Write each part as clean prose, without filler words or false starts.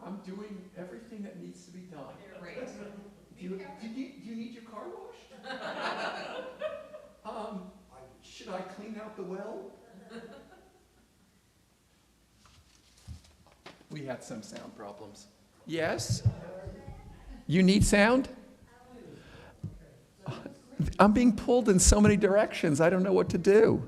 I'm doing everything that needs to be done. Great. Do you need your car washed? Should I clean out the well? We had some sound problems. Yes? You need sound? I'm being pulled in so many directions, I don't know what to do.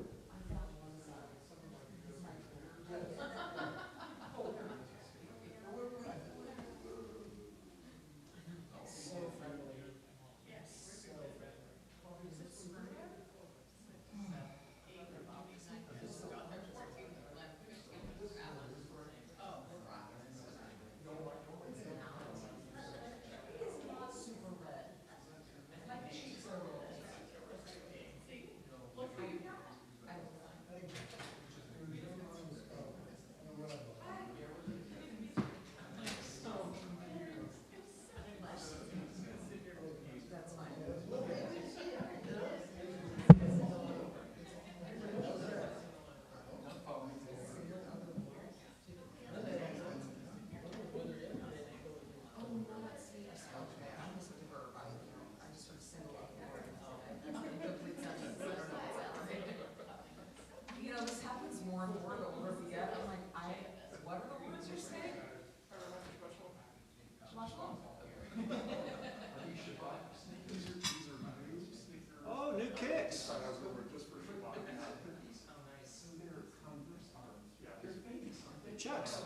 This happens more and more the older we get. I'm like, what are the words you're saying? Shabbat shalom. Oh, new kicks. Chucks.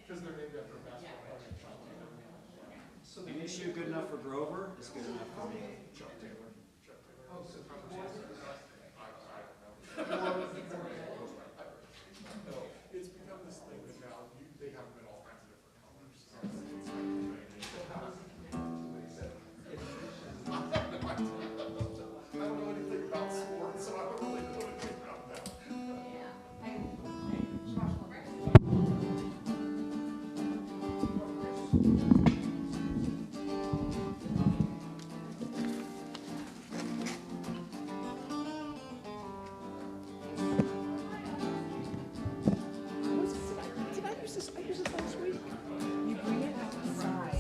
Because they're named after a basketball player, Chuck Taylor. Any shoe good enough for Grover is good enough for me. Chuck Taylor. Oh, so no, it's become this thing that now they have them in all kinds of different colors. So it's like, I don't know anything about sports, so I don't really know anything about that. You bring it outside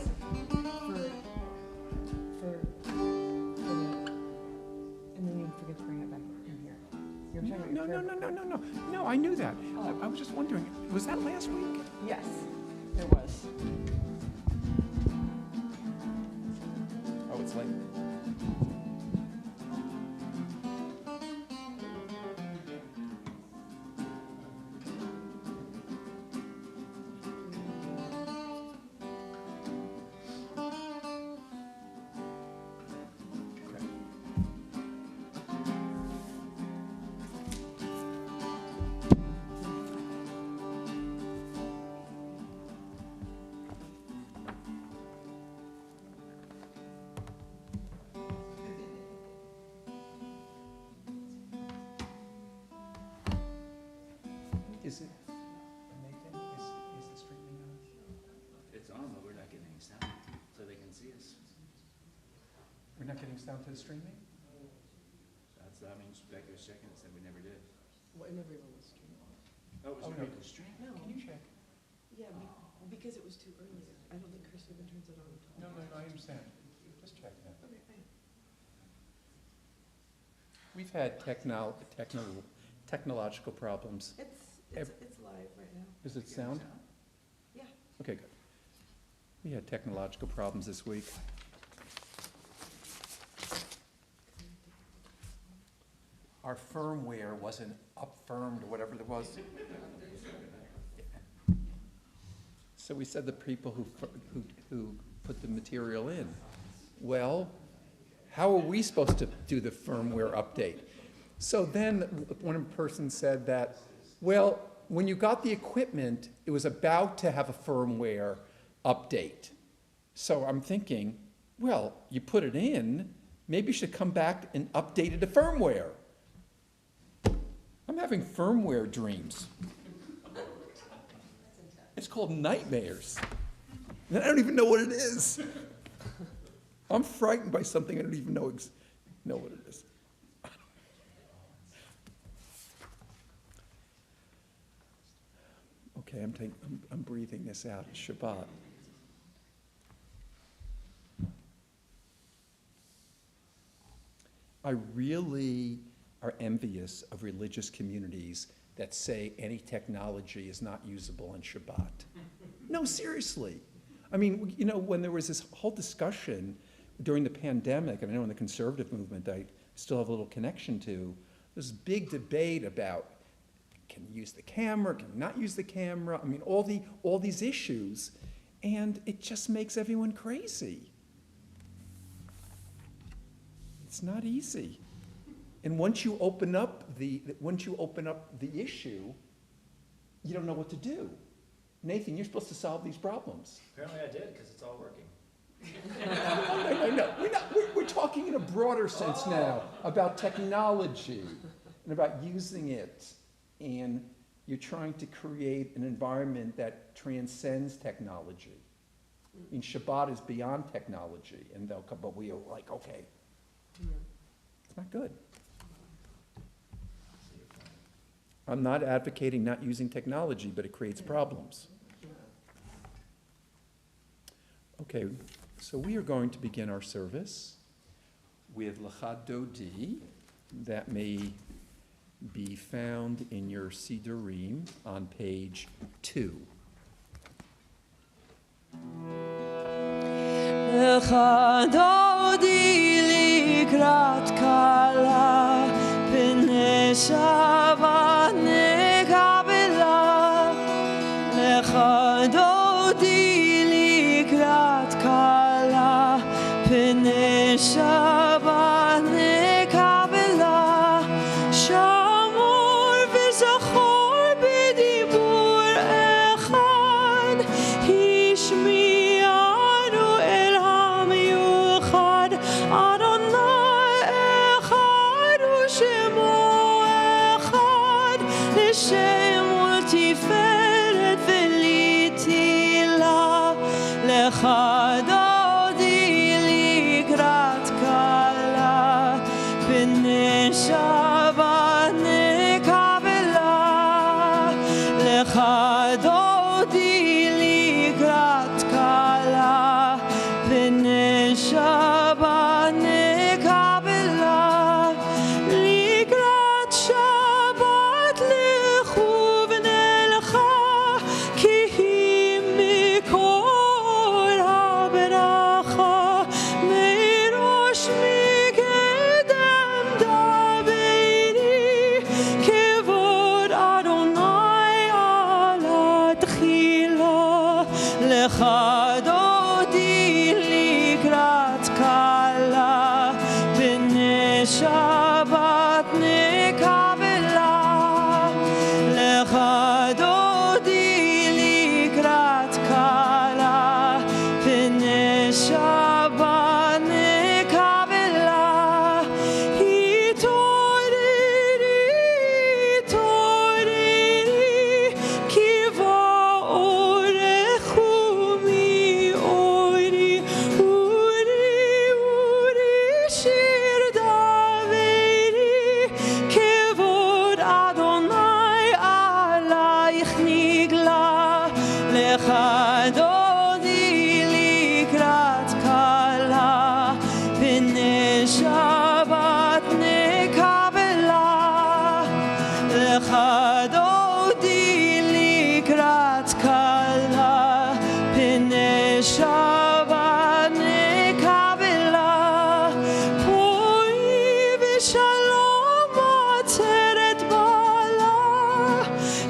and then you forget to bring it back in here. You're talking about No, I knew that. I was just wondering, was that last week? Yes, it was. Oh, it's late. Is it, Nathan, is the streaming on? It's on, but we're not getting any sound, so they can see us. We're not getting sound to the streaming? That means Becky was checking and said we never did. Well, it never even was streamed. Oh, it was Oh, a no. good stream. No, Can you check? yeah, because it was too early. I don't think Chris even turns it on until. No, I understand. Just check that. Okay, fine. We've had technological problems. It's live right now. Is it sound? Yeah. Okay, good. We had technological problems this week. Our firmware wasn't up-firmed or whatever it was. So we said the people who put the material in. Well, how are we supposed to do the firmware update? So then one person said that, well, when you got the equipment, it was about to have a firmware update. So I'm thinking, well, you put it in, maybe you should come back and update the firmware. I'm having firmware dreams. It's called nightmares. And I don't even know what it is. I'm frightened by something I don't even know what it is. Okay, I'm breathing this out. It's Shabbat. I really are envious of religious communities that say any technology is not usable on Shabbat. No, seriously. I mean, you know, when there was this whole discussion during the pandemic, and I know in the conservative movement I still have a little connection to, there's a big debate about can you use the camera, can you not use the camera? I mean, all these issues, and it just makes everyone crazy. It's not easy. And once you open up the issue, you don't know what to do. Nathan, you're supposed to solve these problems. Apparently I did, because it's all working. No. We're talking in a broader sense now about technology and about using it. And you're trying to create an environment that transcends technology. I mean, Shabbat is beyond technology, and they'll come, but we are like, okay, it's not good. I'm not advocating not using technology, but it creates problems. Okay, so we are going to begin our service with L'chad Dodi, that may be found in your Sidurim on page 2. L'chad Dodi likrat kala b'nei Shabbat nekabela. L'chad Dodi likrat kala b'nei Shabbat nekabela. Shamor v'zachor b'dibur echad hishmi'anu el ha'miyuchad Adonai echad u'shemo echad l'shem u'tiferet v'litila l'chad Dodi likrat kala b'nei Shabbat nekabela. L'chad Dodi likrat kala b'nei Shabbat nekabela. Likrat Shabbat lechu v'nelcha ki hi mikor ha'beracha merosh mikedem dabeiri kevod Adonai ala tchila. L'chad Dodi likrat kala b'nei Shabbat nekabela. L'chad Dodi likrat kala b'nei Shabbat nekabela. Hitoriri ki va'orechu mi'ori uri shir daveri kevod Adonai alayich nigla. L'chad Dodi likrat kala b'nei Shabbat nekabela. L'chad Dodi likrat kala b'nei Shabbat nekabela. Poi v'shalom atzeret bala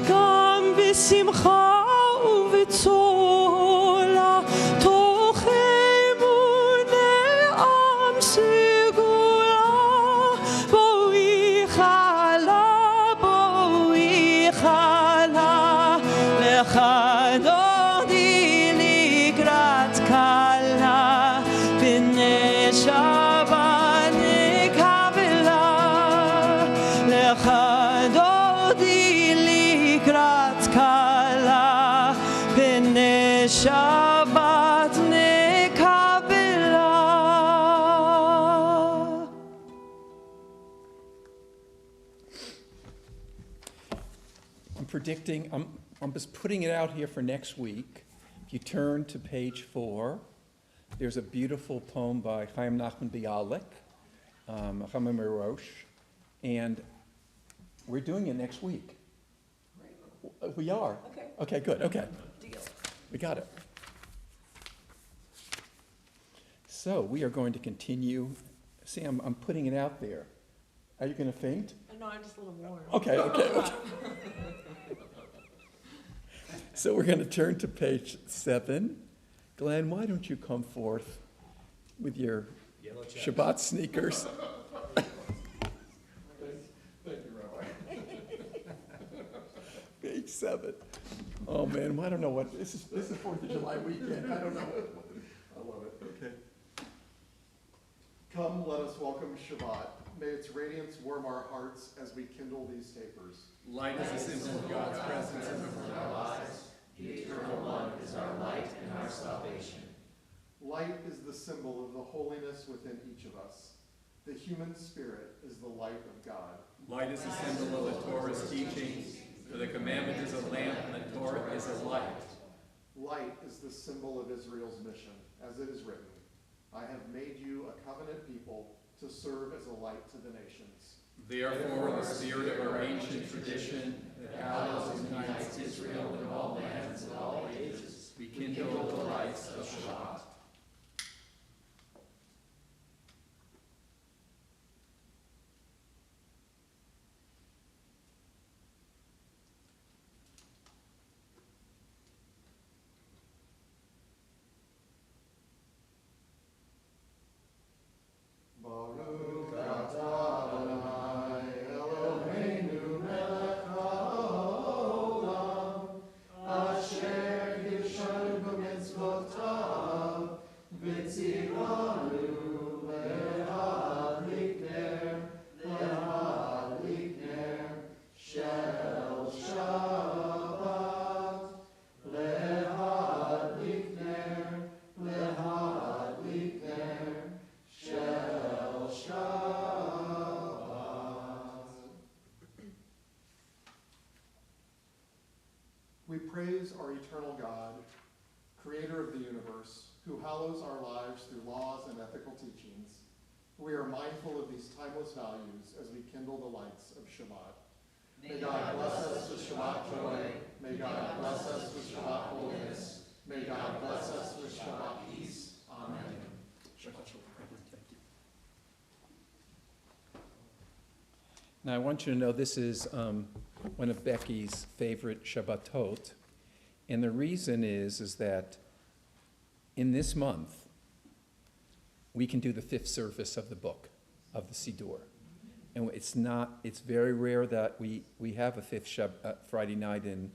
gam b'simcha ובצולה תוכם ונעם סגולה. בואי חלה l'chad Dodi likrat kala b'nei Shabbat nekabela. L'chad Dodi likrat kala b'nei Shabbat nekabela. I'm I'm just putting it out here for next week. If you turn to page 4, there's a beautiful poem by Chaim Nachman Bialik, Chama Merosh, and we're doing it next week. We are? Okay. Okay, good, okay. Deal. We got it. So we are going to continue. See, I'm putting it out there. Are you going to faint? No, I'm just a little warm. Okay, okay. So we're going to turn to page 7. Glenn, why don't you come forth with your Yellow check. Shabbat sneakers? Thank you, Rabbi. Page 7. Oh, man, I don't know what, this is 4th of July weekend. I don't know. I love it, okay. Come, let us welcome Shabbat. May its radiance warm our hearts as we kindle these tapers. Light is a symbol of God's presence in our lives. Light is the symbol of the holiness within each of us. The human spirit is the light of God. Light is a symbol of the Torah's teachings, for the commandment is a lamp and the Torah is a light. Light is the symbol of Israel's mission, as it is written, I have made you a covenant people to serve as a light to the nations. Therefore, the spirit of our ancient tradition that hallows and unites Israel in all lands and all ages, we kindle the lights of Shabbat. Baruch atah Adonai Eloheinu melech haolam, asher kirshanu b'mitzvotav, v'tzivanu lehadlik ner shel Shabbat, lehadlik ner shel Shabbat. We praise our eternal God, creator of the universe, who hallows our lives through laws and ethical teachings. We are mindful of these timeless values as we kindle the lights of Shabbat. May God bless us with Shabbat joy. May God bless us with Shabbat holiness. May God bless us with Shabbat peace. Amen. Shabbat shalom. Thank you. Now, I want you to know this is one of Becky's favorite Shabbatot, and the reason is that in this month, we can do the 5th service of the book, of the Siddur. And it's very rare that we have a 5th Friday night in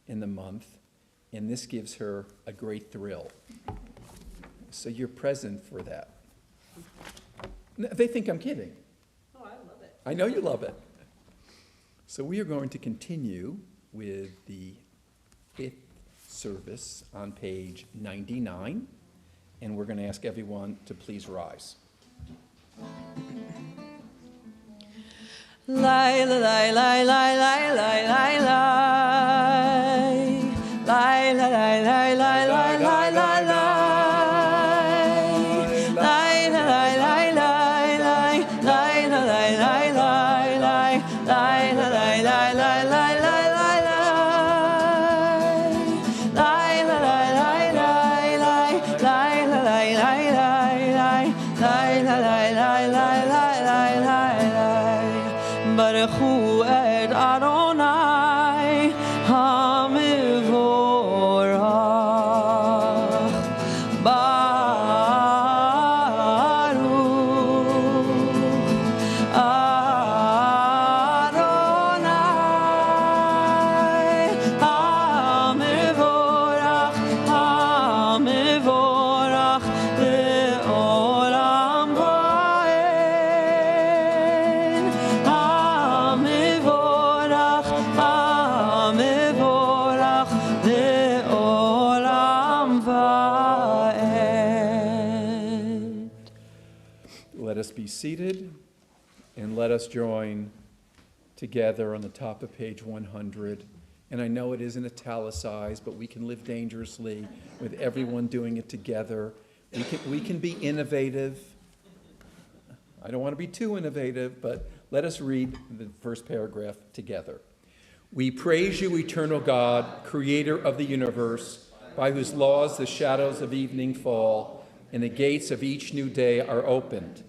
the month, and this gives her a great thrill. So you're present for that. They think I'm kidding. Oh, I love it. I know you love it. So we are going to continue with the 5th service on page 99, and we're going to ask everyone to please rise. Lai la lai lai lai lai lai lai lai lai la lai lai lai lai lai lai lai la lai lai lai lai lai la lai lai lai lai lai la lai lai lai lai lai lai la lai lai lai lai lai la lai lai lai lai lai la lai lai lai lai lai Baruch hu et Adonai HaMevorach Baruch Adonai HaMevorach HaMevorach Le'olam va'ed HaMevorach HaMevorach Le'olam va'ed. Let us be seated, and let us join together on the top of page 100. And I know it isn't italicized, but we can live dangerously with everyone doing it together. We can be innovative. I don't want to be too innovative, but let us read the first paragraph together. We praise you, eternal God, creator of the universe, by whose laws the shadows of evening fall, and the gates of each new day are opened.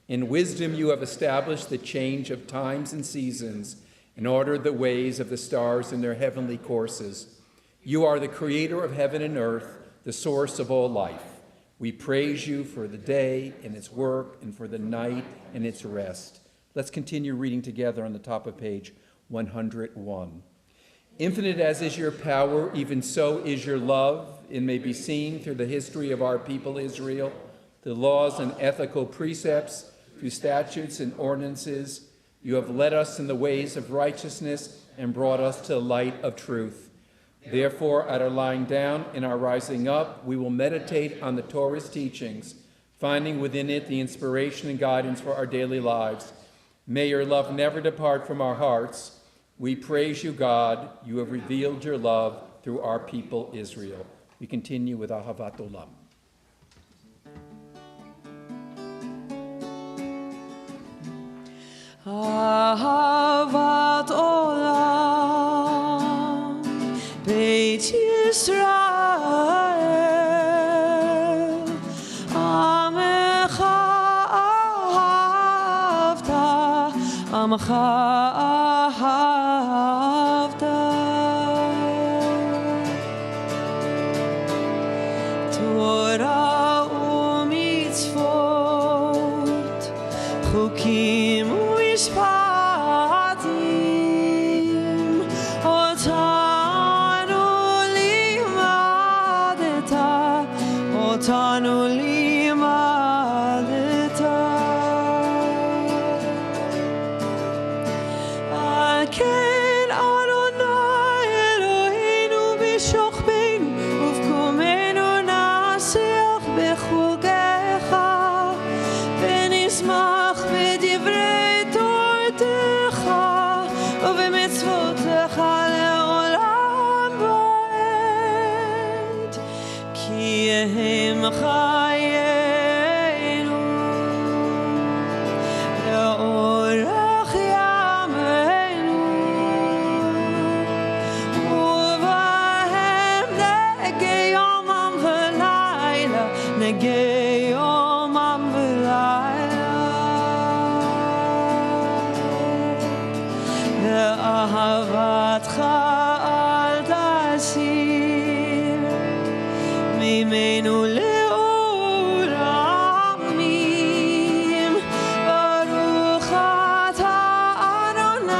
In wisdom you have established the change of times and seasons, and ordered the ways of the stars in their heavenly courses. You are the creator of heaven and earth, the source of all life. We praise you for the day and its work, and for the night and its rest. Let's continue reading together on the top of page 101. Infinite as is your power, even so is your love. It may be seen through the history of our people Israel, the laws and ethical precepts, through statutes and ordinances. You have led us in the ways of righteousness and brought us to the light of truth. Therefore, at our lying down and our rising up, we will meditate on the Torah's teachings, finding within it the inspiration and guidance for our daily lives. May your love never depart from our hearts. We praise you, God. You have revealed your love through our people, Israel. We continue with Ahavat Olam. Ahavat Olam, Beit Yisrael, Amecha ahavta, Amecha ahavta. Torah u'mitzvot, chukim u'mishpatim, otanu limadeta. Al ken Adonai Eloheinu b'shochbeinu uvkumenu nasiach b'chugecha v'nismach b'divrei tortecha ובמצוותיך לעולם ועד, כי הם חיינו לאורך ימינו, ובהם נגי יומם ולילה, נגי יומם ולילה. ואהבתך אל תסיר ממנו לעולמים. ברוך אתה אדוני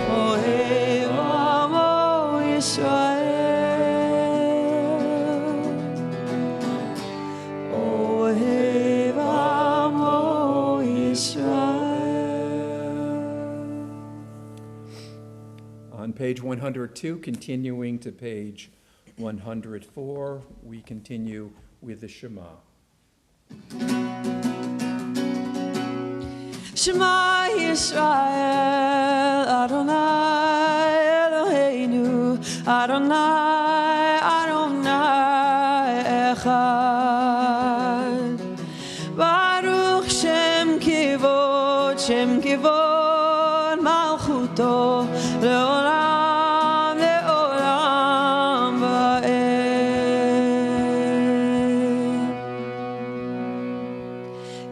אוהב עמו ישראל, אוהב עמו ישראל. On page 102, continuing to page 104, we continue with the Shema. Shema Yisrael, Adonai Eloheinu, Adonai, Adonai Echad. Baruch Shem Kivod Malchuto, Leolam, Leolam Va'ed.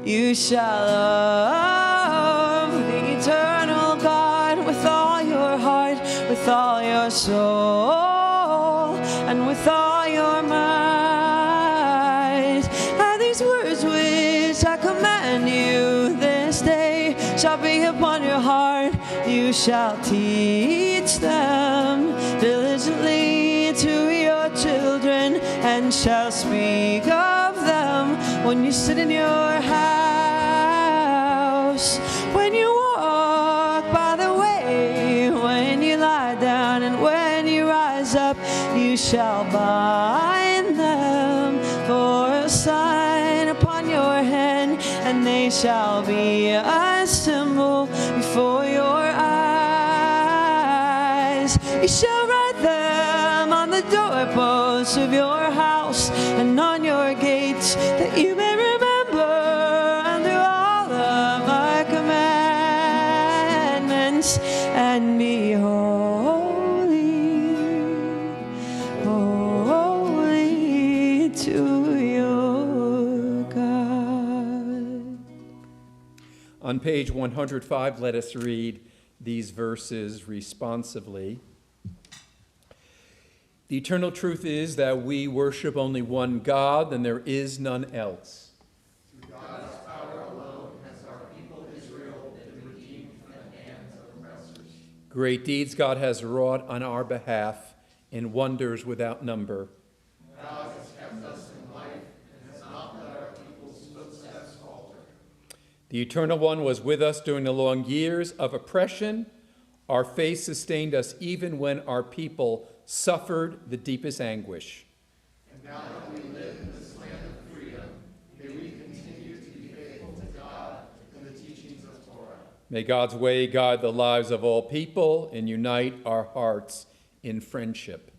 You shall love the eternal God with all your heart, with all your soul, and with all your might. And these words which I command you this day shall be upon your heart. You shall teach them diligently to your children, and shall speak of them when you sit in your house, when you walk by the way, when you lie down, and when you rise up. You shall bind them for a sign upon your hand, and they shall be a symbol before You shall write them on the doorposts of your house and on your gates, that you may remember and do all of my commandments and be holy, holy to your God. On page 105, let us read these verses responsively. The eternal truth is that we worship only one God, and there is none else. Through God's power alone has our people Israel been redeemed from the hands of oppressors. Great deeds God has wrought on our behalf, and wonders without number. God has kept us in life and has not let our people's footsteps falter. The Eternal One was with us during the long years of oppression. Our faith sustained us even when our people suffered the deepest anguish. And now that we live in this land of freedom, may we continue to be faithful to God and the teachings of Torah. May God's way guide the lives of all people and unite our hearts in friendship.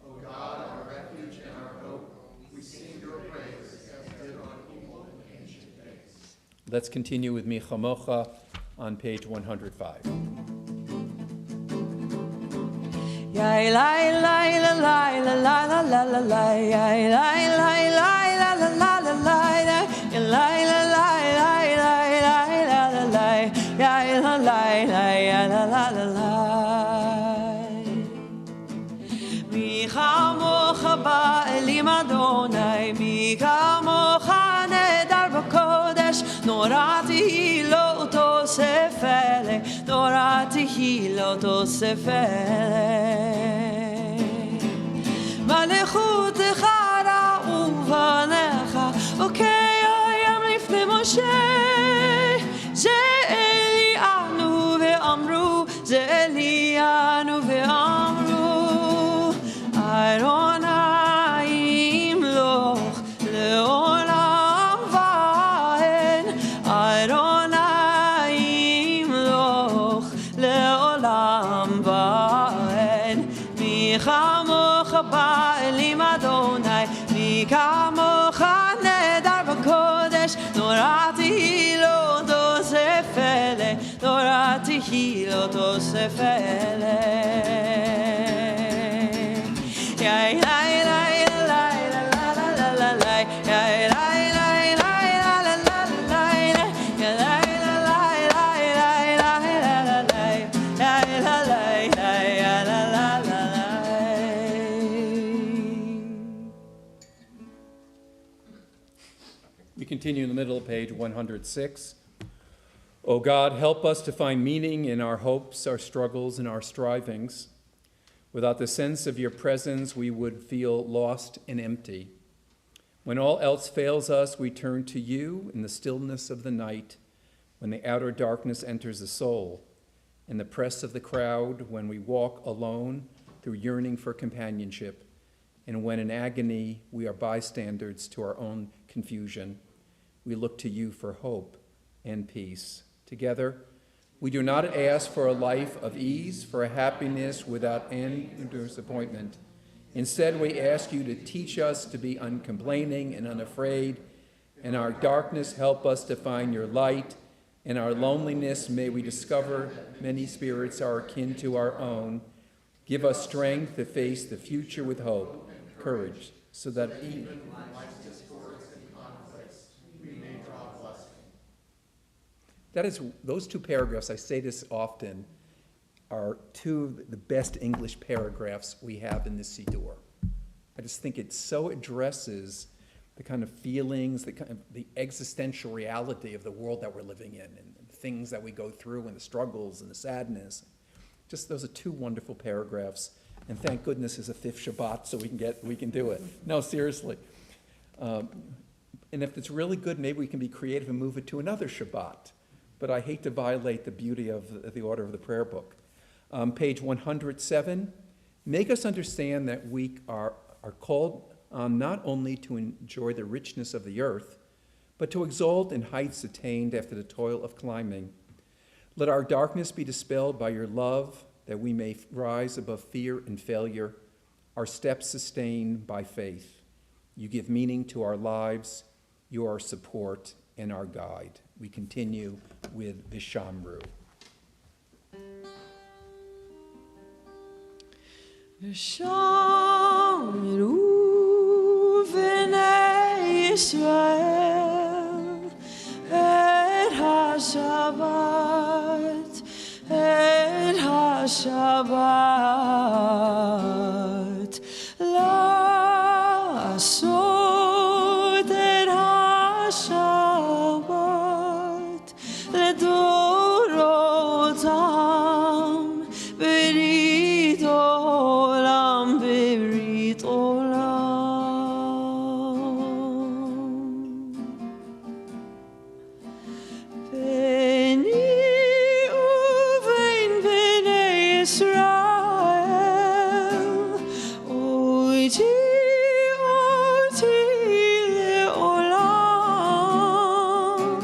O God, our refuge and our hope, we sing your praise as did our people in ancient days. Let's continue with Mi Chamocha on page 105. Ya la la la la la la la la la la, ya la la la la la la la la, ya la la la la la la la la la, ya la la la la la la. Mi chamocha ba'elim Adonai, mi chamocha nedar b'kodesh, norati lo tosefele, norati lo tosefele. מלכותך ובניך, וכיום לפני משה. זה אלינו ואמרו, זה אלינו ואמרו, אדוני ימלוך לעולם ועד, אדוני ימלוך לעולם ועד. מי כמוך באלים אדוני, מי כמוך נדר בקודש, נורתי לא תוסף אלה, נורתי לא תוסף אלה. יא לה לה לה לה לה לה לה לה, יא לה לה לה לה לה לה, יא לה לה לה לה לה לה לה, יא לה לה לה לה לה. We continue in the middle of page 106. O God, help us to find meaning in our hopes, our struggles, and our strivings. Without the sense of your presence, we would feel lost and empty. When all else fails us, we turn to you in the stillness of the night, when the outer darkness enters the soul, in the press of the crowd, when we walk alone through yearning for companionship, and when in agony we are bystanders to our own confusion. We look to you for hope and peace. Together, we do not ask for a life of ease, for a happiness without end or disappointment. Instead, we ask you to teach us to be uncomplaining and unafraid. In our darkness, help us to find your light. In our loneliness, may we discover many spirits are akin to our own. Give us strength to face the future with hope, courage, so that even in life's discords and conflicts, we may draw blessing. that is, those two paragraphs, I say this often, are two of the best English paragraphs we have in this Siddur. I just think it so addresses the kind of feelings, the existential reality of the world that we're living in, and the things that we go through, and the struggles and the sadness. Just those are two wonderful paragraphs, and thank goodness it's a fifth Shabbat, so we can do it. No, seriously. And if it's really good, maybe we can be creative and move it to another Shabbat. But I hate to violate the beauty of the order of the prayer book. Page 107, make us understand that we are called on not only to enjoy the richness of the earth, but to exalt in heights attained after the toil of climbing. Let our darkness be dispelled by your love, that we may rise above fear and failure, our steps sustained by faith. You give meaning to our lives. You are our support and our guide. We continue with Vishamru. Vishamru v'nei Yisrael et HaShabbat, et HaShabbat la'asot et HaShabbat לדורותם ברית עולם ברית עולם ביני ובין בני ישראל אותי לעולם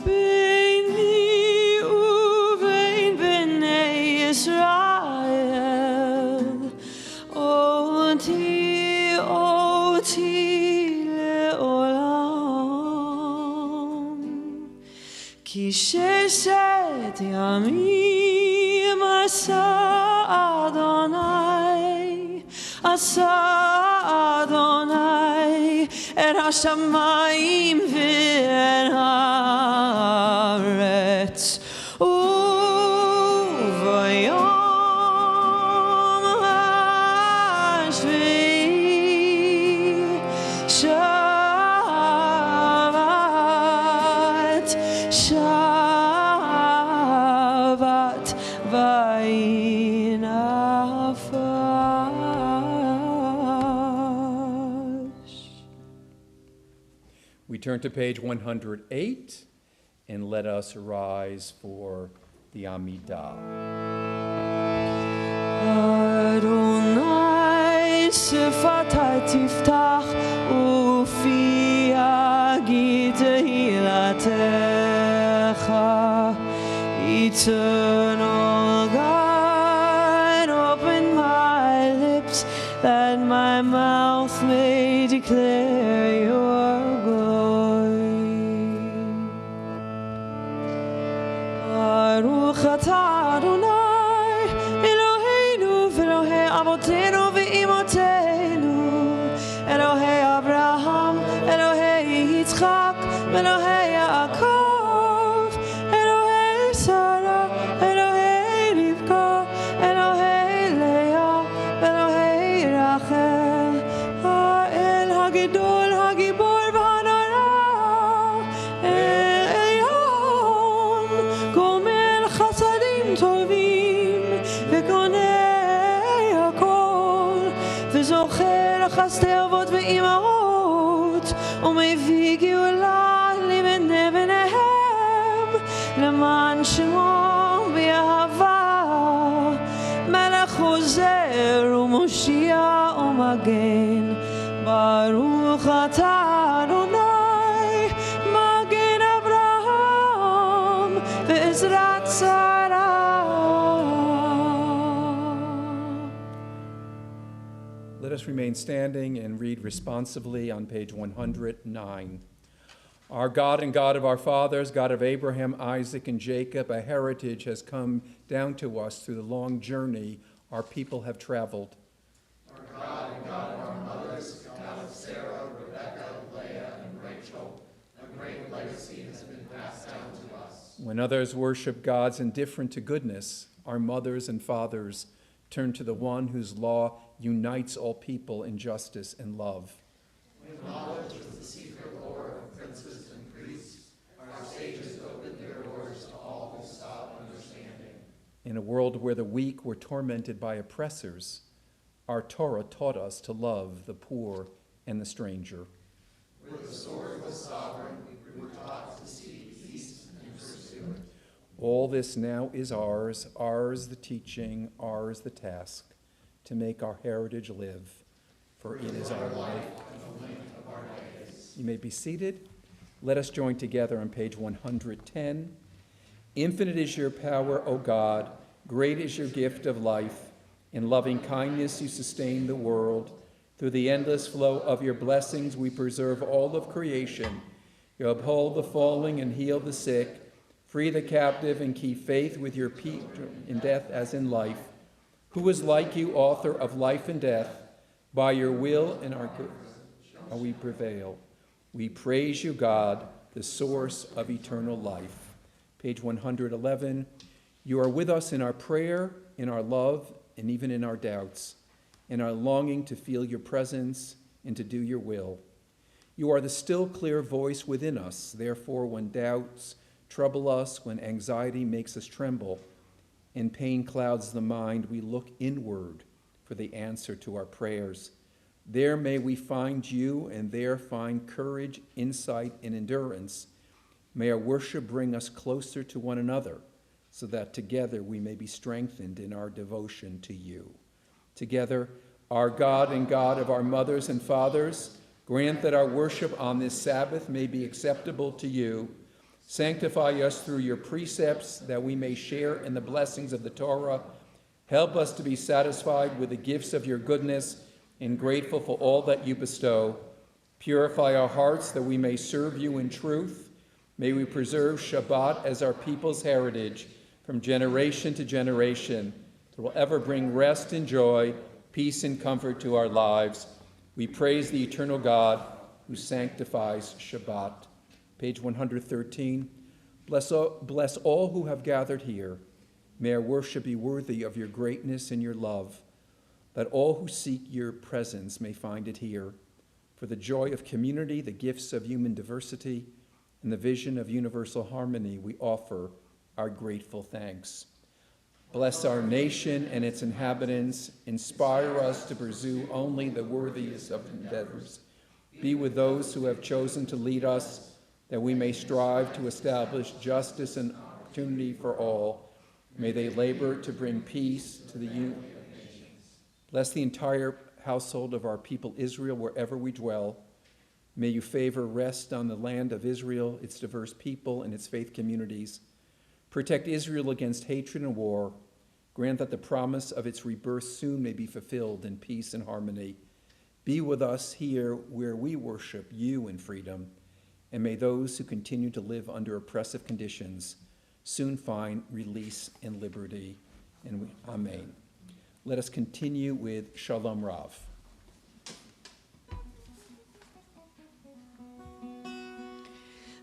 ביני ובין בני ישראל אותי לעולם כי ששת ימים עשה אדוני את השמיים ואת הארץ וביום השביעי שבת וינפש. We turn to page 108 and let us rise for the Amidah. אדוני שפתי תפתח ופי יגיד תהילתך. Eternal God, open my lips that my mouth may declare your glory. Baruch atah Adonai Eloheinu v'Elohei avotenu v'imotenu, Elohei Abraham, Elohei Yitzchak, Elohei Yaakov, Elohei Sarah, Elohei Rivka, Elohei Leah, Elohei Rachel, Ha'el Hagidol Hagibor v'Hanara, El Elyon, Gomel Chasadim Tovim, וקונה הכל, וזוכר חסדי אבות ואימהות, ומביא גאולה לבני בניהם, למען שמו באהבה, מלך עוזר ומושיע ומגן. ברוך אתה אדוני, מגן אברהם, ועזרת שרה. Let us remain standing and read responsively on page 109. Our God and God of our fathers, God of Abraham, Isaac, and Jacob, a heritage has come down to us through the long journey our people have traveled. When others worship gods indifferent to goodness, our mothers and fathers turn to the one whose law unites all people in justice and love. In a world where the weak were tormented by oppressors, our Torah taught us to love the poor and the stranger. All this now is ours the teaching, ours the task, to make our heritage live, for it is our life. You may be seated. Let us join together on page 110. Infinite is your power, O God. Great is your gift of life. In loving kindness you sustain the world. Through the endless flow of your blessings we preserve all of creation. You uphold the falling and heal the sick, free the captive and keep faith with your people in death as in life. Who is like you, author of life and death? By your will and our good we prevail. We praise you, God, the source of eternal life. Page 111. You are with us in our prayer, in our love, and even in our doubts, in our longing to feel your presence and to do your will. You are the still clear voice within us. Therefore, when doubts trouble us, when anxiety makes us tremble, and pain clouds the mind, we look inward for the answer to our prayers. There may we find you, and there find courage, insight, and endurance. May our worship bring us closer to one another, so that together we may be strengthened in our devotion to you. Together, our God and God of our mothers and fathers, grant that our worship on this Sabbath may be acceptable to you. Sanctify us through your precepts, that we may share in the blessings of the Torah. Help us to be satisfied with the gifts of your goodness and grateful for all that you bestow. Purify our hearts that we may serve you in truth. May we preserve Shabbat as our people's heritage from generation to generation, that will ever bring rest and joy, peace and comfort to our lives. We praise the eternal God who sanctifies Shabbat. Page 113. Bless all who have gathered here. May our worship be worthy of your greatness and your love, that all who seek your presence may find it here. For the joy of community, the gifts of human diversity, and the vision of universal harmony, we offer our grateful thanks. Bless our nation and its inhabitants. Inspire us to pursue only the worthiest of endeavors. Be with those who have chosen to lead us, that we may strive to establish justice and opportunity for all. May they labor to bring peace to the youth. Bless the entire household of our people Israel wherever we dwell. May you favor rest on the land of Israel, its diverse people, and its faith communities. Protect Israel against hatred and war. Grant that the promise of its rebirth soon may be fulfilled in peace and harmony. Be with us here where we worship you in freedom, and may those who continue to live under oppressive conditions soon find release and liberty. And amen. Let us continue with Shalom Rav.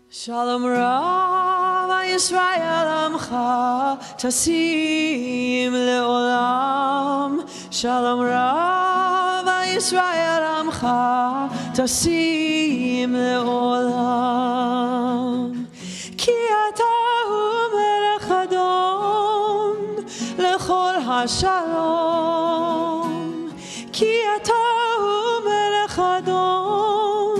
Shalom Rav Yisrael Amcha Tasim Leolam. Shalom Rav Yisrael Amcha Tasim Leolam. Ki Atahu Melech Adon Lechol HaShalom. Ki Atahu Melech Adon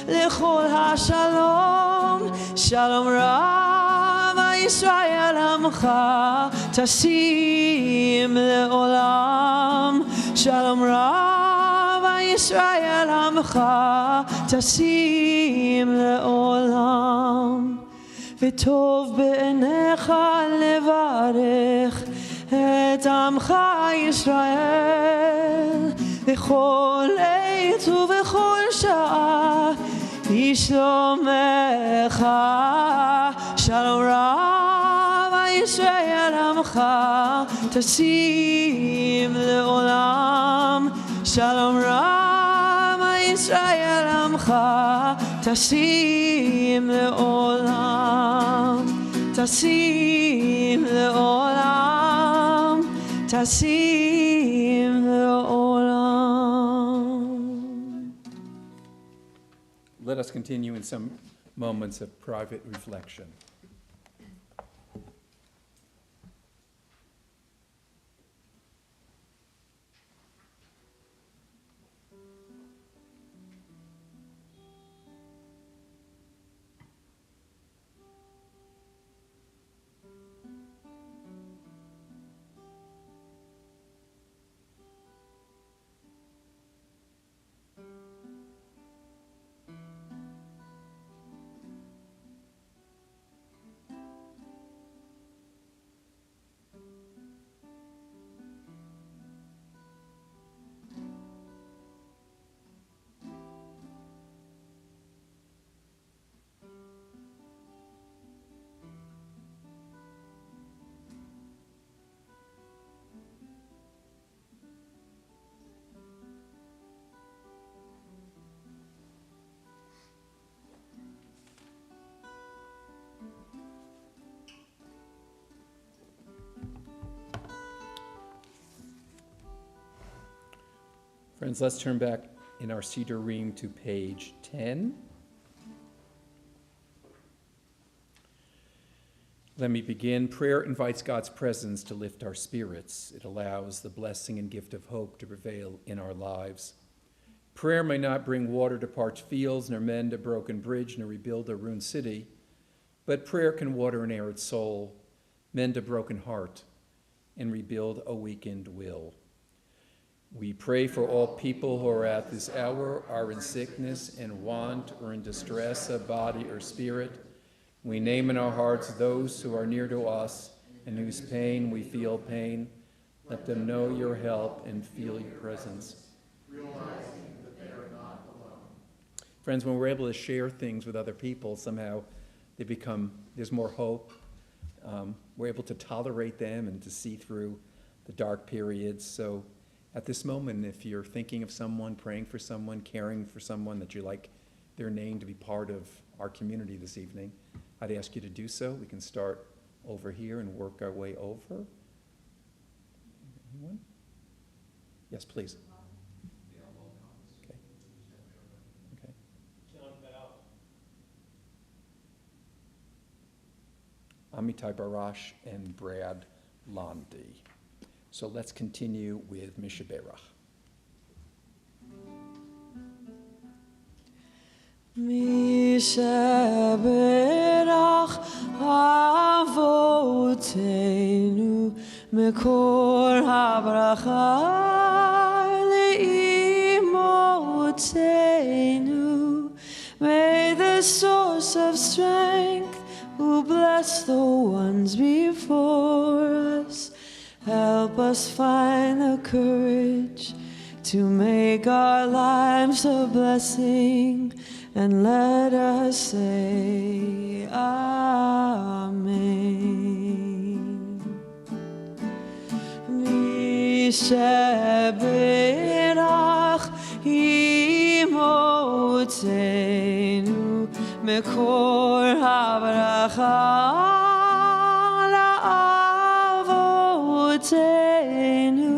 Lechol HaShalom. Shalom Rav Yisrael Amcha Tasim Leolam. Shalom Rav Yisrael Amcha Tasim Leolam. V'tov be'enecha levarech et Amcha Yisrael v'chol eit u'v'chol sha'ah Yishlomecha. Shalom Rav Yisrael Amcha Tasim Leolam. Shalom Rav Yisrael Amcha Tasim Leolam. Tasim Leolam. Tasim Leolam. Let us continue in some moments of private reflection. Friends, let's turn back in our Cedar Ream to page 10. Let me begin. Prayer invites God's presence to lift our spirits. It allows the blessing and gift of hope to prevail in our lives. Prayer may not bring water to parched fields, nor mend a broken bridge, nor rebuild a ruined city, but prayer can water an arid soul, mend a broken heart, and rebuild a weakened will. We pray for all people who are at this hour, are in sickness and want, or in distress of body or spirit. We name in our hearts those who are near to us and whose pain we feel pain. Let them know your help and feel your presence. Realizing that they are not alone. Friends, when we're able to share things with other people, somehow there's more hope. We're able to tolerate them and to see through the dark periods. So at this moment, if you're thinking of someone, praying for someone, caring for someone that you like their name to be part of our community this evening, I'd ask you to do so. We can start over here and work our way over. Anyone? Yes, please. Okay. Okay. Amitai Barash and Brad Londy. So let's continue with Mishaberach. Mishaberach Avotenu Mekor HaBracha Leimotenu. May the source of strength who bless the ones before us help us find the courage to make our lives a blessing, and let us say Amen. Mishaberach imotenu mekor habracha la'avotenu.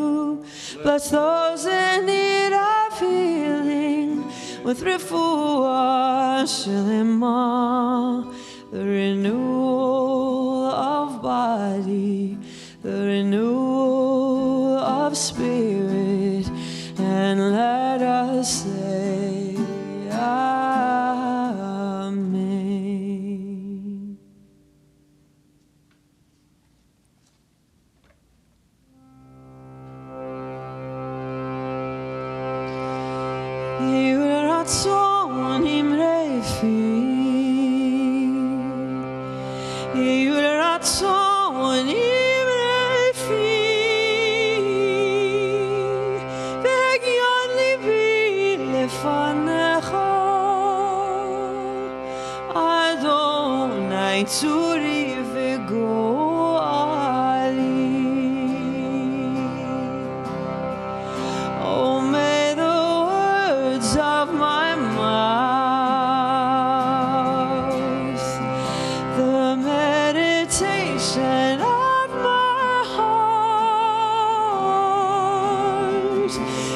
Bless those in need of healing with refuah shlema, the renewal of body, the renewal of spirit, and let us say Amen. Son imrefi, son imrefi, v'egyon libi lefanecha, Adonai tzuri v'goali. Oh, may the words of my mouth, the meditation of my heart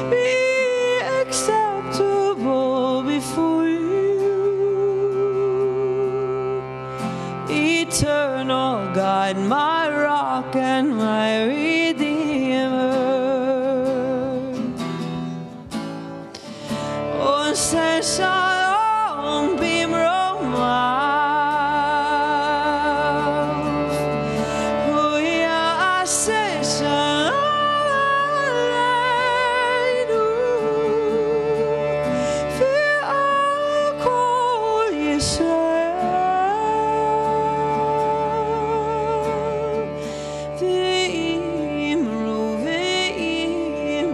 be acceptable before you, eternal God, my rock and my redeemer. Oh, say shalom b'mromav, oh, yeah, say shalom aleinu, v'al kol Yisrael, v'imru, amen.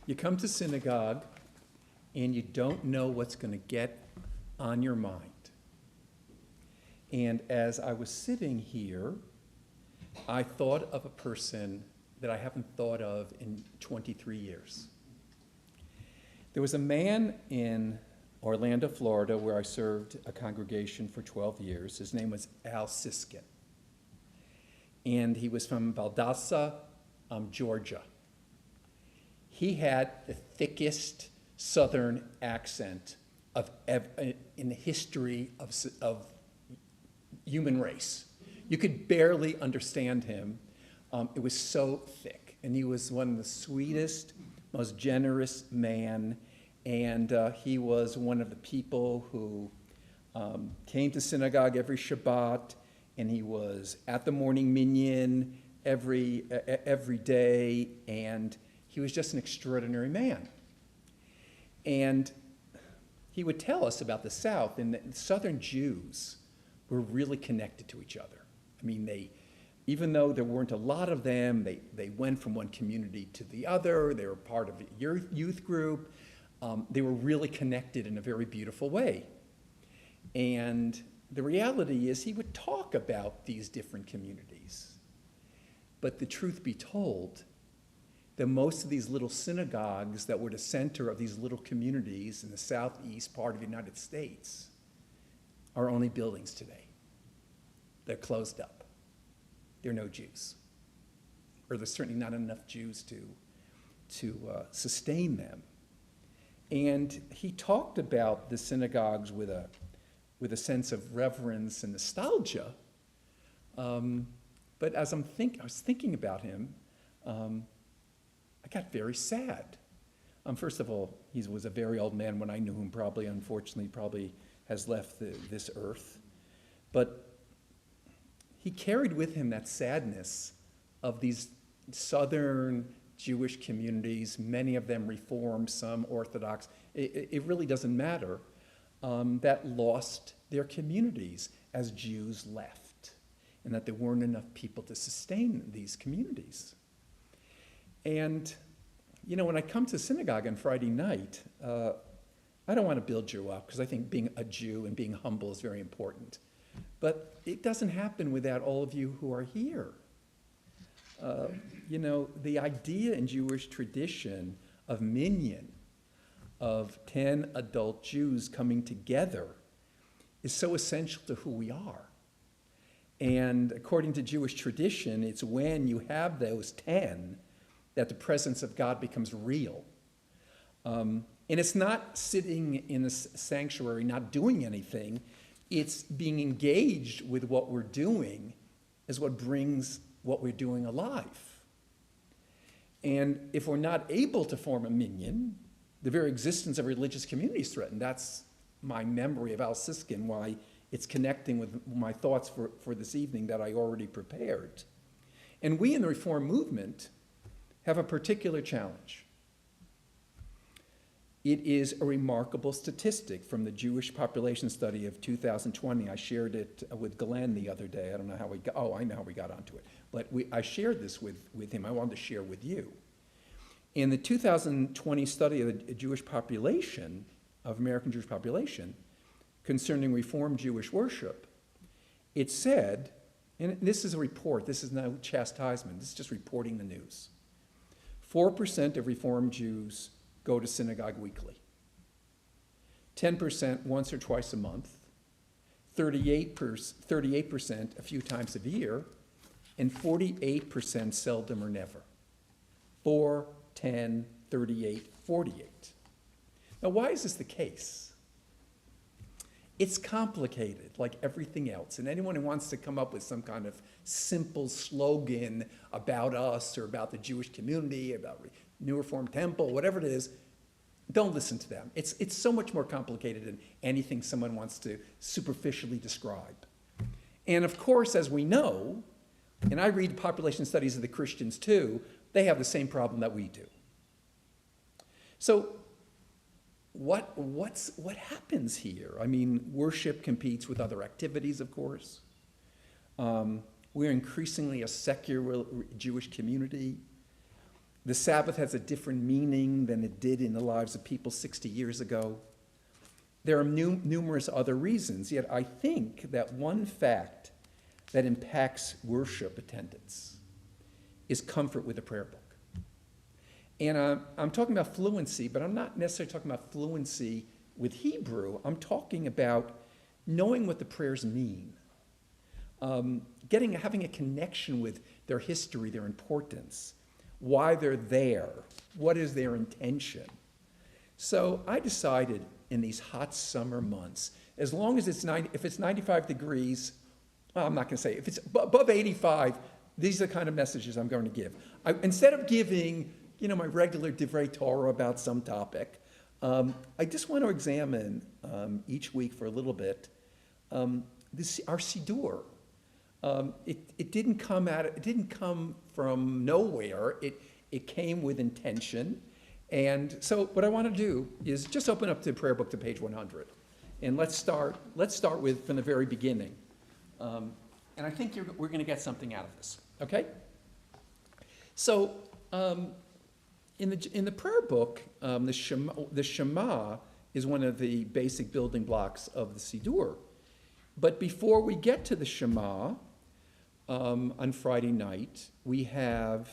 You come to synagogue and you don't know what's going to get on your mind. And as I was sitting here, I thought of a person that I haven't thought of in 23 years. There was a man in Orlando, Florida, where I served a congregation for 12 years. His name was Al Siskin. And he was from Valdosta, Georgia. He had the thickest Southern accent in the history of human race. You could barely understand him. It was so thick. And he was one of the sweetest, most generous man. And he was one of the people who came to synagogue every Shabbat, and he was at the morning minyan every day, and he was just an extraordinary man. And he would tell us about the South, and the Southern Jews were really connected to each other. I mean, even though there weren't a lot of them, they went from one community to the other. They were part of a youth group. They were really connected in a very beautiful way. And the reality is he would talk about these different communities. But the truth be told, that most of these little synagogues that were the center of these little communities in the southeast part of the United States are only buildings today. They're closed up. There are no Jews. Or there's certainly not enough Jews to sustain them. And he talked about the synagogues with a sense of reverence and nostalgia. But as I was thinking about him, I got very sad. First of all, he was a very old man when I knew him, unfortunately has left this earth. But he carried with him that sadness of these southern Jewish communities, many of them Reformed, some Orthodox. It really doesn't matter, that lost their communities as Jews left, and that there weren't enough people to sustain these communities. And, you know, when I come to synagogue on Friday night, I don't want to build you up, because I think being a Jew and being humble is very important. But it doesn't happen without all of you who are here. You know, the idea in Jewish tradition of minyan, of 10 adult Jews coming together, is so essential to who we are. And according to Jewish tradition, it's when you have those 10 that the presence of God becomes real. And it's not sitting in a sanctuary not doing anything. It's being engaged with what we're doing is what brings what we're doing alive. And if we're not able to form a minyan, the very existence of religious community is threatened. That's my memory of Al Siskin, why it's connecting with my thoughts for this evening that I already prepared. And we in the Reform movement have a particular challenge. It is a remarkable statistic from the Jewish population study of 2020. I shared it with Glenn the other day. I don't know how we got, I know how we got onto it. But I shared this with him. I wanted to share with you. In the 2020 study of the Jewish population, of American Jewish population, concerning Reform Jewish worship, it said, and this is a report, this is no chastisement, this is just reporting the news. 4% of Reform Jews go to synagogue weekly. 10% once or twice a month. 38% a few times a year. And 48% seldom or never. 4, 10, 38, 48. Now, why is this the case? It's complicated, like everything else. And anyone who wants to come up with some kind of simple slogan about us or about the Jewish community, about New Reformed Temple, whatever it is, don't listen to them. It's so much more complicated than anything someone wants to superficially describe. And of course, as we know, and I read population studies of the Christians too, they have the same problem that we do. So what happens here? I mean, worship competes with other activities, of course. We're increasingly a secular Jewish community. The Sabbath has a different meaning than it did in the lives of people 60 years ago. there are numerous other reasons, yet I think that one fact that impacts worship attendance is comfort with the prayer book. And I'm talking about fluency, but I'm not necessarily talking about fluency with Hebrew. I'm talking about knowing what the prayers mean, having a connection with their history, their importance, why they're there, what is their intention. So I decided in these hot summer months, as long as if it's 95 degrees, well, I'm not going to say, if it's above 85, these are the kind of messages I'm going to give. Instead of giving, my regular divrei Torah about some topic, I just want to examine each week for a little bit our Siddur. It didn't come from nowhere. It came with intention. And so what I want to do is just open up the prayer book to page 100. And let's start with from the very beginning. And I think we're going to get something out of this, okay? So in the prayer book, the Shema is one of the basic building blocks of the Siddur. But before we get to the Shema on Friday night, we have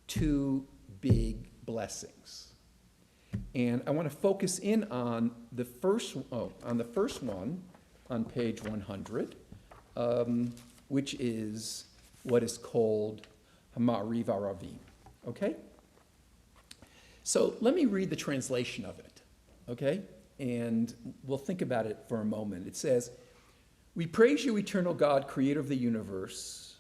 two big blessings. And I want to focus in on the first one on page 100, which is what is called Ha'ma'ariv Aravim. Okay? So let me read the translation of it, okay? And we'll think about it for a moment. It says, "We praise you, eternal God, creator of the universe,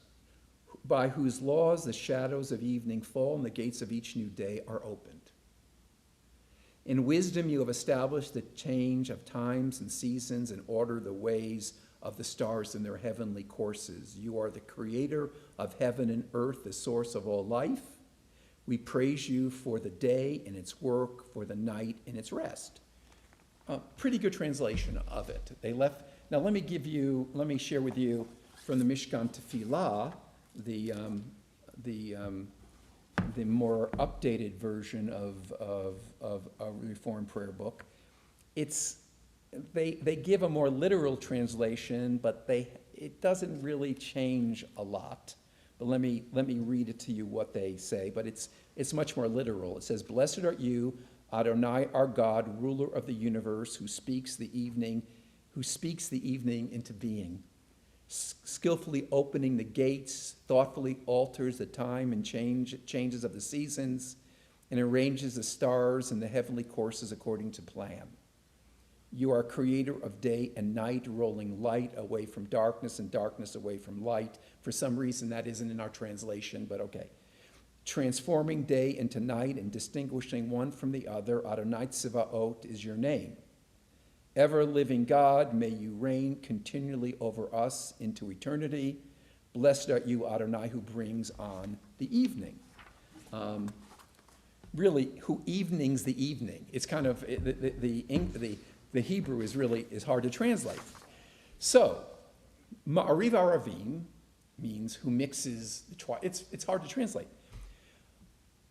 by whose laws the shadows of evening fall and the gates of each new day are opened. In wisdom you have established the change of times and seasons and order the ways of the stars in their heavenly courses. You are the creator of heaven and earth, the source of all life. We praise you for the day and its work, for the night and its rest." Pretty good translation of it. Now let me share with you from the Mishkan Tefillah, the more updated version of a Reformed prayer book. They give a more literal translation, but it doesn't really change a lot. But let me read it to you what they say. But it's much more literal. It says, "Blessed are you, Adonai, our God, ruler of the universe, who speaks the evening into being, skillfully opening the gates, thoughtfully alters the time and changes of the seasons, and arranges the stars and the heavenly courses according to plan. You are creator of day and night, rolling light away from darkness and darkness away from light." For some reason that isn't in our translation, but okay. "Transforming day into night and distinguishing one from the other, Adonai Tzivaot is your name. Ever-living God, may you reign continually over us into eternity. Blessed are you, Adonai, who brings on the evening." Really, who evenings the evening? It's kind of, the Hebrew is hard to translate. So, Ma'ariv Aravim means who mixes the twilight. It's hard to translate.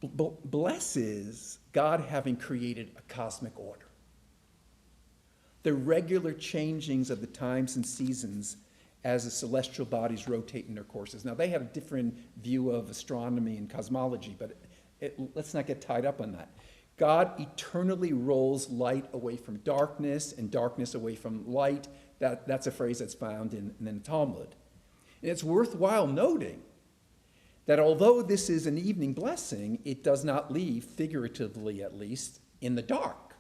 Blesses God having created a cosmic order. The regular changings of the times and seasons as the celestial bodies rotate in their courses. Now, they have a different view of astronomy and cosmology, but let's not get tied up on that. God eternally rolls light away from darkness and darkness away from light. That's a phrase that's found in the Talmud. And it's worthwhile noting that although this is an evening blessing, it does not leave, figuratively at least, in the dark.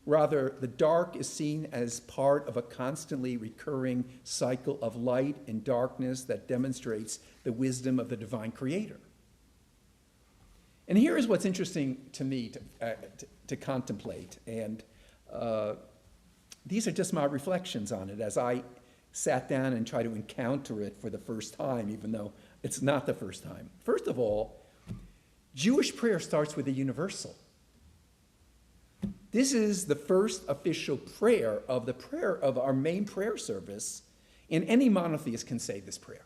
Rather, the dark is seen as part of a constantly recurring cycle of light and darkness that demonstrates the wisdom of the divine creator. And here is what's interesting to me to contemplate, and these are just my reflections on it as I sat down and tried to encounter it for the first time, even though it's not the first time. First of all, Jewish prayer starts with the universal. This is the first official prayer of our main prayer service, and any monotheist can say this prayer.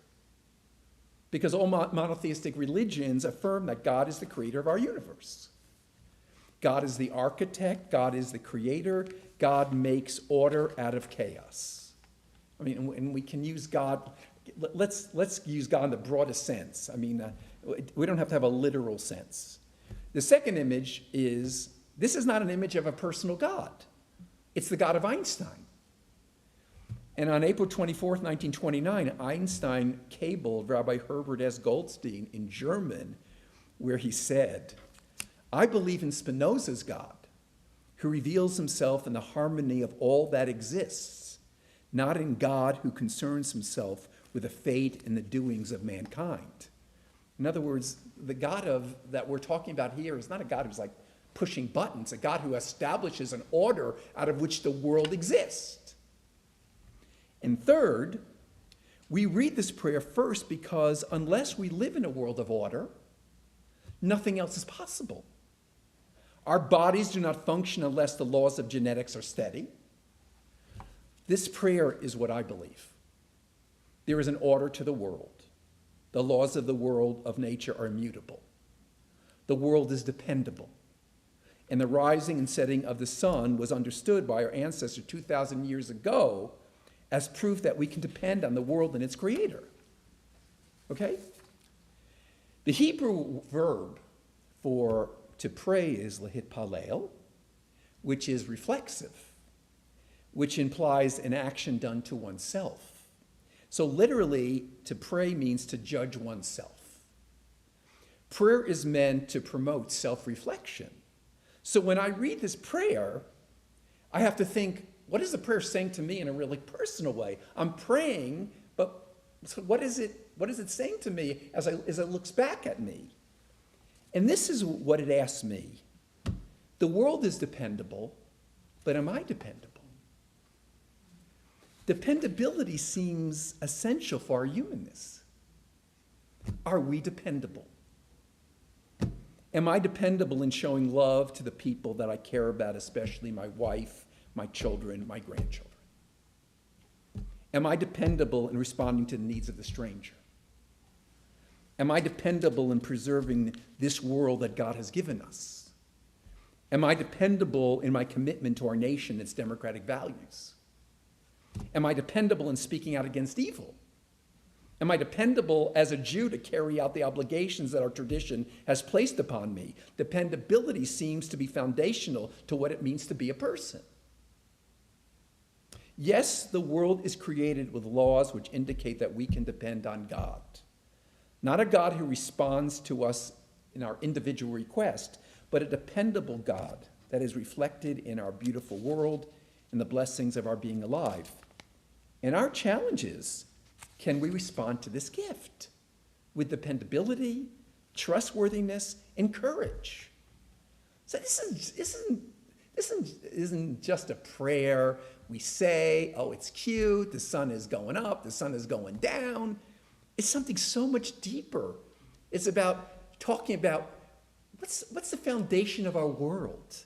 Because all monotheistic religions affirm that God is the creator of our universe. God is the architect. God is the creator. God makes order out of chaos. I mean, and we can use God, let's use God in the broadest sense. I mean, we don't have to have a literal sense. The second image is, this is not an image of a personal God. It's the God of Einstein. And on April 24th, 1929, Einstein cabled Rabbi Herbert S. Goldstein in German, where he said, "I believe in Spinoza's God, who reveals himself in the harmony of all that exists, not in God who concerns himself with the fate and the doings of mankind." In other words, the God that we're talking about here is not a God who's like pushing buttons, a God who establishes an order out of which the world exists. And third, we read this prayer first because unless we live in a world of order, nothing else is possible. Our bodies do not function unless the laws of genetics are steady. This prayer is what I believe. There is an order to the world. The laws of the world of nature are immutable. The world is dependable. And the rising and setting of the sun was understood by our ancestors 2,000 years ago as proof that we can depend on the world and its creator. Okay? The Hebrew verb for to pray is lahitpalel, which is reflexive, which implies an action done to oneself. So literally, to pray means to judge oneself. Prayer is meant to promote self-reflection. So when I read this prayer, I have to think, what is the prayer saying to me in a really personal way? I'm praying, but so what is it saying to me as it looks back at me? And this is what it asks me. The world is dependable, but am I dependable? Dependability seems essential for our humanness. Are we dependable? Am I dependable in showing love to the people that I care about, especially my wife, my children, my grandchildren? Am I dependable in responding to the needs of the stranger? Am I dependable in preserving this world that God has given us? Am I dependable in my commitment to our nation and its democratic values? Am I dependable in speaking out against evil? Am I dependable as a Jew to carry out the obligations that our tradition has placed upon me? Dependability seems to be foundational to what it means to be a person. Yes, the world is created with laws which indicate that we can depend on God. Not a God who responds to us in our individual request, but a dependable God that is reflected in our beautiful world and the blessings of our being alive. And our challenge is, can we respond to this gift with dependability, trustworthiness, and courage? So this isn't just a prayer we say, oh, it's cute, the sun is going up, the sun is going down. It's something so much deeper. It's about talking about what's the foundation of our world?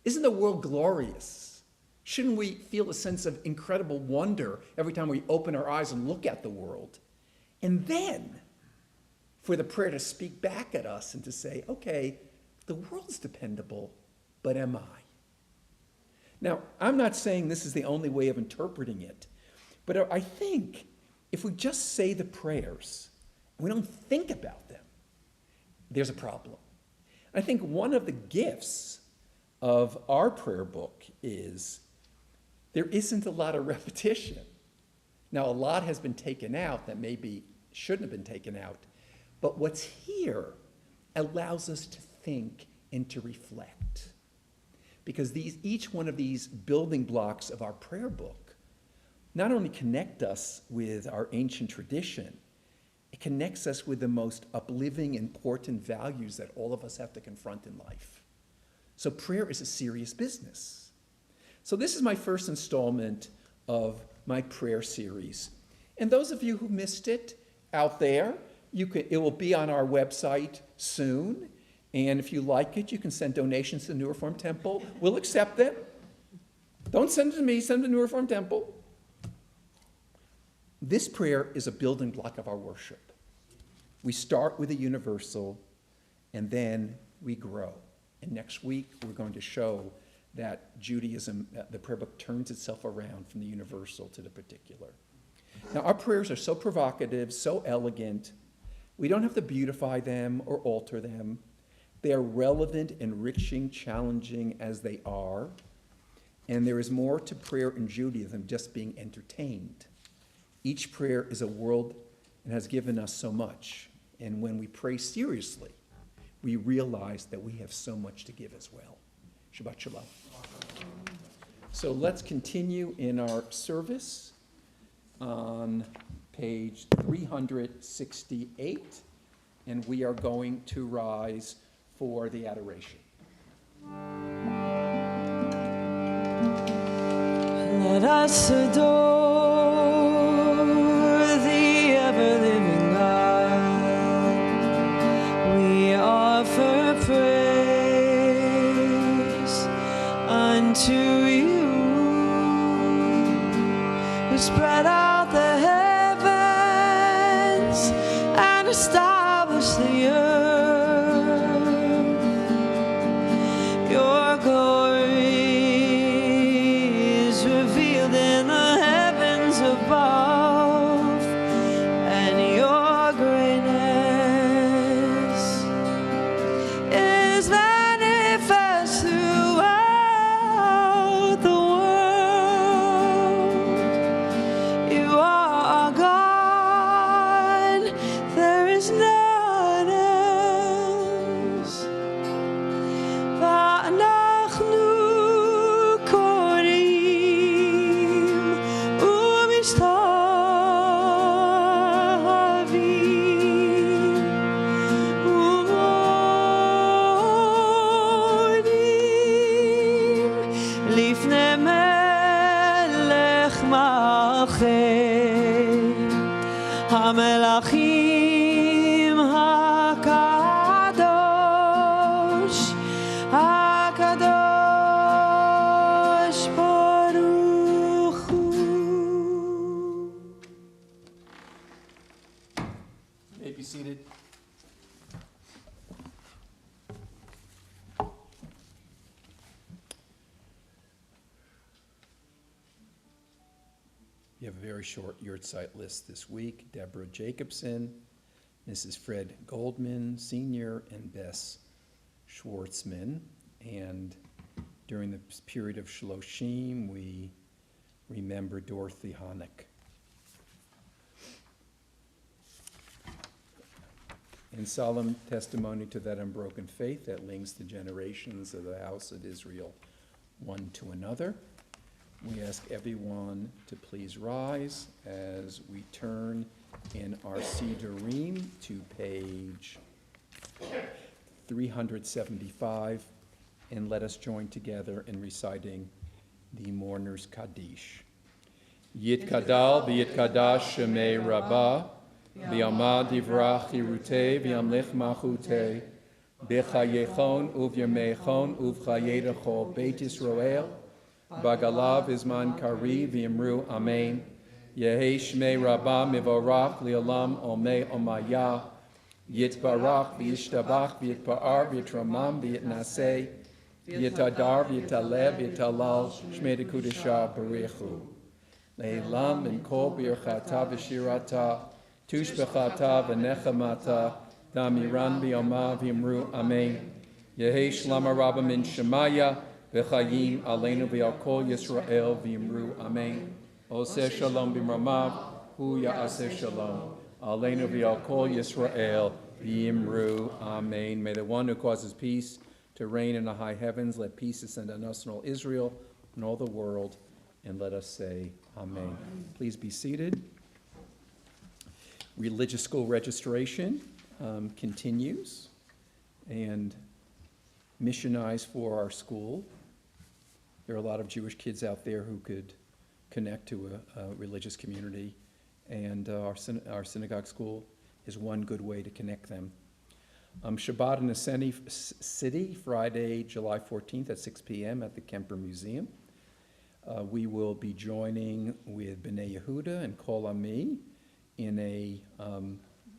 Isn't the world glorious? Shouldn't we feel a sense of incredible wonder every time we open our eyes and look at the world? And then for the prayer to speak back at us and to say, okay, the world's dependable, but am I? Now, I'm not saying this is the only way of interpreting it, but I think if we just say the prayers and we don't think about them, there's a problem. I think one of the gifts of our prayer book is there isn't a lot of repetition. Now, a lot has been taken out that maybe shouldn't have been taken out, but what's here allows us to think and to reflect. Because each one of these building blocks of our prayer book not only connect us with our ancient tradition, it connects us with the most uplifting, important values that all of us have to confront in life. So prayer is a serious business. So this is my first installment of my prayer series. And those of you who missed it out there, it will be on our website soon. And if you like it, you can send donations to the New Reformed Temple. We'll accept them. Don't send it to me, send it to the New Reformed Temple. This prayer is a building block of our worship. We start with the universal, and then we grow. And next week, we're going to show that Judaism, the prayer book turns itself around from the universal to the particular. Now, our prayers are so provocative, so elegant. We don't have to beautify them or alter them. They are relevant, enriching, challenging as they are. And there is more to prayer in Judaism than just being entertained. Each prayer is a world and has given us so much. And when we pray seriously, we realize that we have so much to give as well. Shabbat Shalom. So let's continue in our service on page 368, and we are going to rise for the adoration. Let us adore the ever-living God. We offer praise unto you, who spread out the heavens and established the earth. Your glory is revealed in the heavens above, and your greatness is manifest throughout the world. You are God, there is none else. ואנחנו קוראים ומשתחווים ומודים לפני מלך מלכי המלכים הקדוש, הקדוש ברוך הוא. You may be seated. We have a very short yurtzeit list this week. Deborah Jacobson, Mrs. Fred Goldman Sr., and Bess Schwartzman. And during the period of Shloshim, we remember Dorothy Honeck. In solemn testimony to that unbroken faith that links the generations of the house of Israel one to another, we ask everyone to please rise as we turn in our Sidurim to page 375, and let us join together in reciting the mourner's Kaddish. Yitkadal v'yitkadash shemei Rabbah, v'yamad divrach chirutei v'yamlich machutei, b'chayechon uvyamechon uvchayedachol Beit Yisrael, Bagalav Izman Kari v'yimru Amen. Yehei Shmei Rabbah mivorach li'olam omei omaya. Yitbarach v'yishtabach v'yitpa'ar v'yitramam v'yitnaseh. Yitadar v'yitaleb v'yitalal Shmei Dekudesha Barichu. Le'elam min kol birchata v'shirata. Tushbechata v'nechamata. Damiran v'yoma v'yimru Amen. Yehei Shlama Rabbah min Shemaya. V'chayim aleinu v'al kol Yisrael v'yimru Amen. Oseh shalom b'mramav, hu ya'aseh shalom. Aleinu v'al kol Yisrael v'yimru Amen. May the one who causes peace to reign in the high heavens, let peace descend on us and all Israel and all the world, and let us say Amen. Please be seated. Religious school registration continues, and missionize for our school. There are a lot of Jewish kids out there who could connect to a religious community, and our synagogue school is one good way to connect them. Shabbat in the city, Friday, July 14th at 6 p.m. at the Kemper Museum. We will be joining with B'nai Yehuda and Kol Ami in a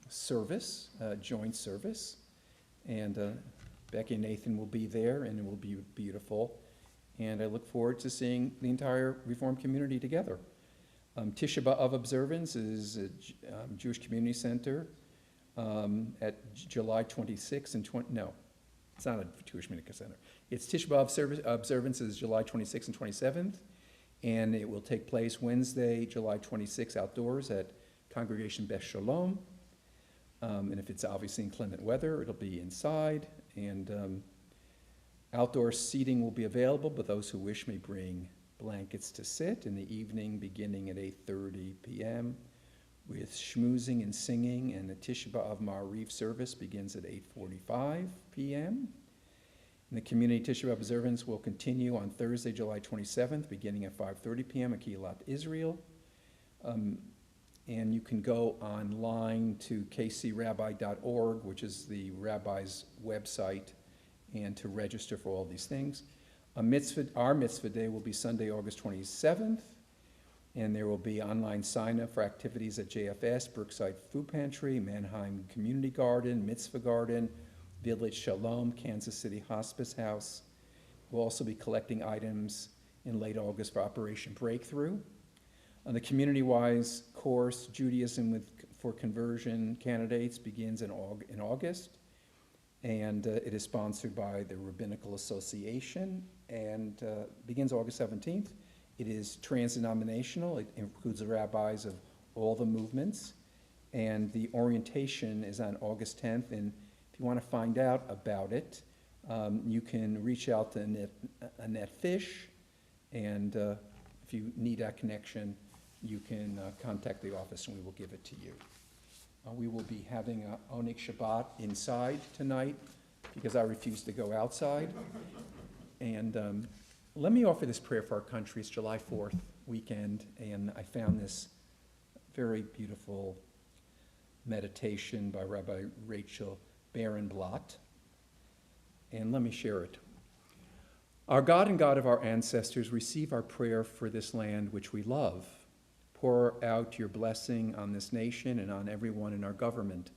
service, joint service, and Becky and Nathan will be there, and it will be beautiful. And I look forward to seeing the entire Reformed community together. Tisha B'Av observance is at Jewish Community Center at July 26th and 20, no, it's not a Jewish Community Center. It's Tisha B'Av observance is July 26th and 27th, and it will take place Wednesday, July 26th outdoors at Congregation Beth Shalom. And if it's obviously inclement weather, it'll be inside, and outdoor seating will be available, but those who wish may bring blankets to sit in the evening beginning at 8:30 p.m. with schmoozing and singing, and the Tisha B'Av Ma'ariv service begins at 8:45 p.m. And the community Tisha B'Av observance will continue on Thursday, July 27th, beginning at 5:30 p.m. at Keilat Israel. And you can go online to kcrabbi.org, which is the rabbi's website, and to register for all these things. Our mitzvah day will be Sunday, August 27th, and there will be online sign-up for activities at JFS, Brookside Food Pantry, Mannheim Community Garden, Mitzvah Garden, Village Shalom, Kansas City Hospice House. We'll also be collecting items in late August for Operation Breakthrough. The community-wise course, Judaism for Conversion Candidates, begins in August, and it is sponsored by the Rabbinical Association, and begins August 17th. It is trans-denominational. It includes the rabbis of all the movements, and the orientation is on August 10th, and if you want to find out about it, you can reach out to Annette Fish, and if you need that connection, you can contact the office and we will give it to you. We will be having Onik Shabbat inside tonight because I refuse to go outside. And let me offer this prayer for our country. It's July 4th weekend, and I found this very beautiful meditation by Rabbi Rachel Barenblatt, and let me share it. Our God and God of our ancestors, receive our prayer for this land which we love. Pour out your blessing on this nation and on everyone in our government.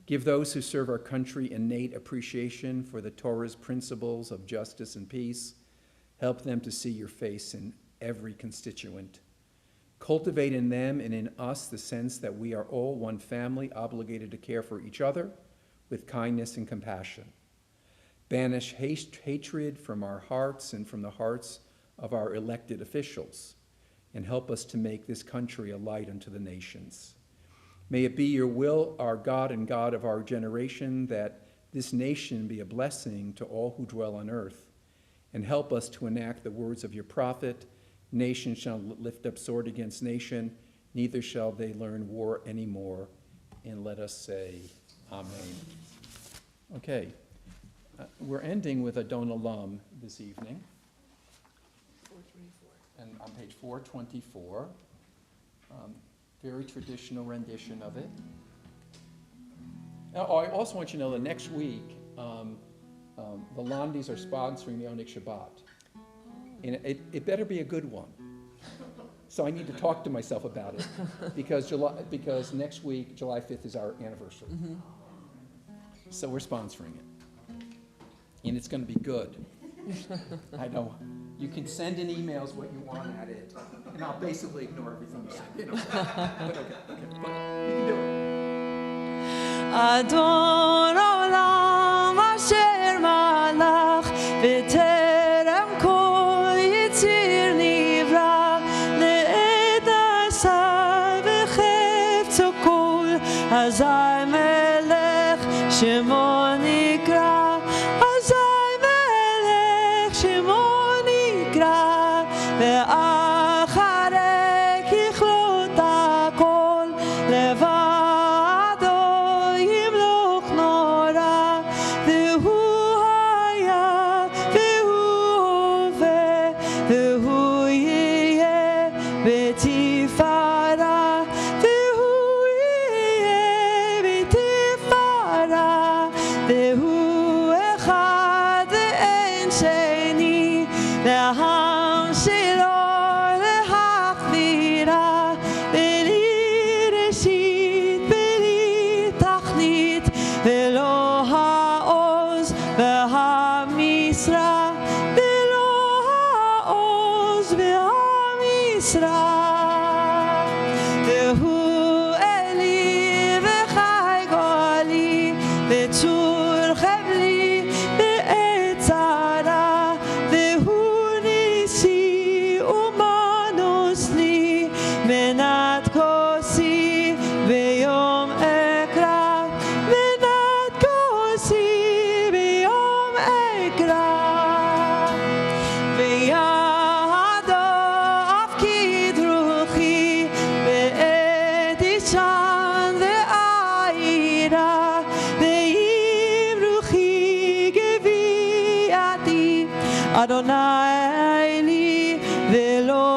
Give those who serve our country innate appreciation for the Torah's principles of justice and peace. Help them to see your face in every constituent. Cultivate in them and in us the sense that we are all one family obligated to care for each other with kindness and compassion. Banish hatred from our hearts and from the hearts of our elected officials, and help us to make this country a light unto the nations. May it be your will, our God and God of our generation, that this nation be a blessing to all who dwell on earth, and help us to enact the words of your prophet, nation shall lift up sword against nation, neither shall they learn war anymore. And let us say, Amen. Okay, we're ending with Adon Olam this evening. 424. And on page 424, very traditional rendition of it. Now, I also want you to know that next week, the Londys are sponsoring the Onik Shabbat. And it better be a good one. So I need to talk to myself about it, because next week, July 5th, is our anniversary. Mm-hmm. So we're sponsoring it. And it's going to be good. I know. You can send in emails what you want at it, and I'll basically ignore everything you say. You know. But okay, but you can do it. Adon olam asher malach v'terem kol yitzir nivra le'ed asar v'chefetzo kol hazai melech shemo nikra hazai melech shemo nikra ve'acharei kichlot hakol levado yimloch nora ve'hu haya ve'hu hove ve'hu yeh betifara ve'hu yeh betifara ve'hu echad ve'en sheni laham shelo lehachvira beli reshit beli tachnit velo ha'oz Yisrael. Vehu Eli v'chai goali v'tzur chevli v'etzara vehu nisi umanus li menat kosi v'yom ekra menat kosi v'yom ekra v'yado afkid ruchi v'et ishan v'ayira v'im ruchi geviati Adonai li v'lo